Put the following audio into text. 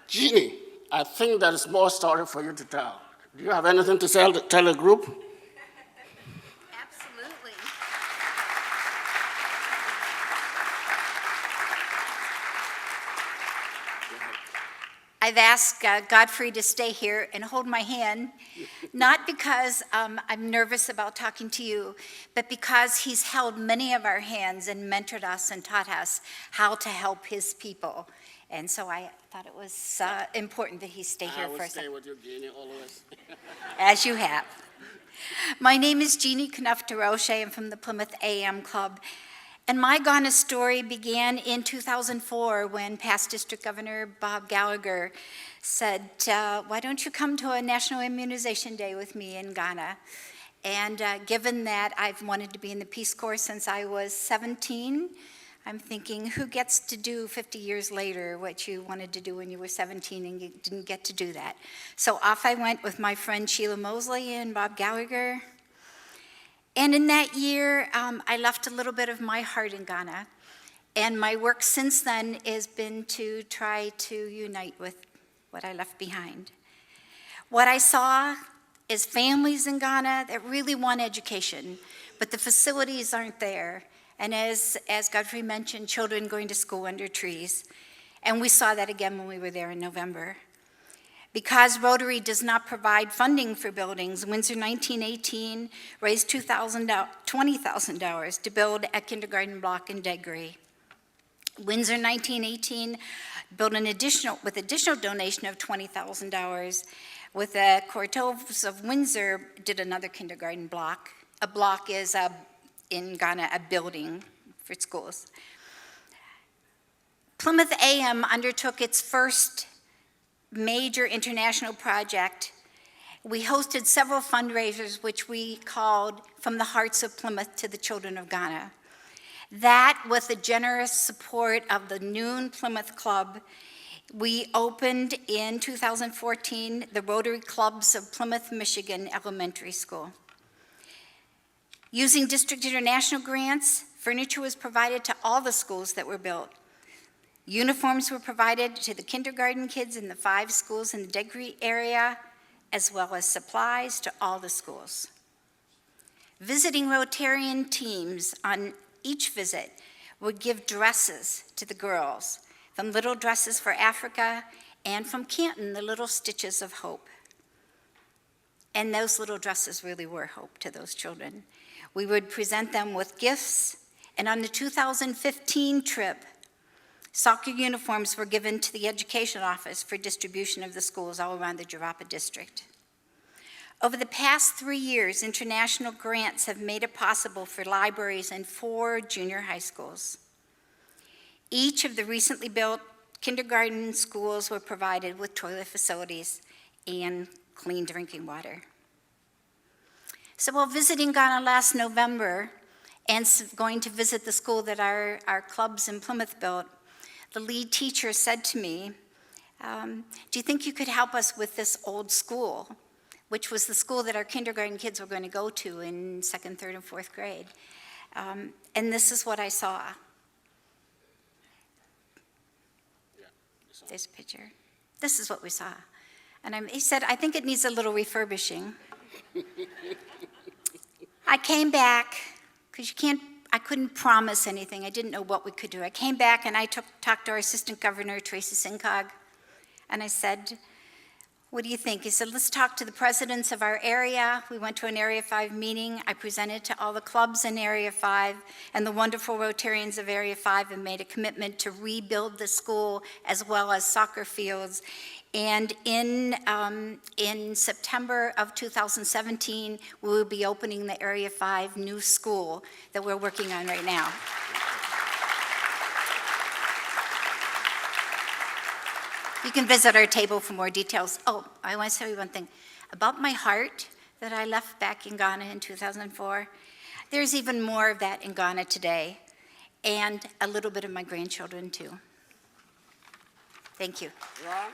Jeanne, I think there is more story for you to tell. Do you have anything to tell a group? Absolutely. I've asked Godfrey to stay here and hold my hand, not because I'm nervous about talking to you, but because he's held many of our hands and mentored us and taught us how to help his people. And so I thought it was important that he stay here for a second. I will stay with you, Jeanne, always. As you have. My name is Jeanne Knopf DeRoché. I'm from the Plymouth AM Club. And my Ghana story began in 2004 when past District Governor Bob Gallagher said, why don't you come to a National Immunization Day with me in Ghana? And given that I've wanted to be in the Peace Corps since I was 17, I'm thinking, who gets to do 50 years later what you wanted to do when you were 17 and you didn't get to do that? So off I went with my friend Sheila Mosley and Bob Gallagher. And in that year, I left a little bit of my heart in Ghana. And my work since then has been to try to unite with what I left behind. What I saw is families in Ghana that really want education, but the facilities aren't there. And as Godfrey mentioned, children going to school under trees. And we saw that again when we were there in November. Because Rotary does not provide funding for buildings, Windsor 1918 raised $20,000 to build a kindergarten block in Degri. Windsor 1918 built with additional donation of $20,000. With the Cortovs of Windsor did another kindergarten block. A block is in Ghana a building for schools. Plymouth AM undertook its first major international project. We hosted several fundraisers which we called From the Hearts of Plymouth to the Children of Ghana. That, with the generous support of the Noon Plymouth Club, we opened in 2014 the Rotary Clubs of Plymouth, Michigan Elementary School. Using District International grants, furniture was provided to all the schools that were built. Uniforms were provided to the kindergarten kids in the 5 schools in the Degri area, as well as supplies to all the schools. Visiting Rotarian teams on each visit would give dresses to the girls, from Little Dresses for Africa and from Canton, the Little Stitches of Hope. And those little dresses really were hope to those children. We would present them with gifts, and on the 2015 trip, soccer uniforms were given to the education office for distribution of the schools all around the Jarapa district. Over the past 3 years, international grants have made it possible for libraries in 4 junior high schools. Each of the recently built kindergarten schools were provided with toilet facilities and clean drinking water. So while visiting Ghana last November and going to visit the school that our clubs in Plymouth built, the lead teacher said to me, do you think you could help us with this old school, which was the school that our kindergarten kids were going to go to in 2nd, 3rd, and 4th grade? And this is what I saw. There's a picture. This is what we saw. And he said, I think it needs a little refurbishing. I came back, because I couldn't promise anything. I didn't know what we could do. I came back and I talked to our Assistant Governor, Tracy Sincog, and I said, what do you think? He said, let's talk to the presidents of our area. We went to an Area 5 meeting. I presented to all the clubs in Area 5, and the wonderful Rotarians of Area 5 have made a commitment to rebuild the school as well as soccer fields. And in September of 2017, we will be opening the Area 5 new school that we're working on right now. You can visit our table for more details. Oh, I want to tell you one thing. About my heart that I left back in Ghana in 2004, there's even more of that in Ghana today, and a little bit of my grandchildren too. Thank you. Ron?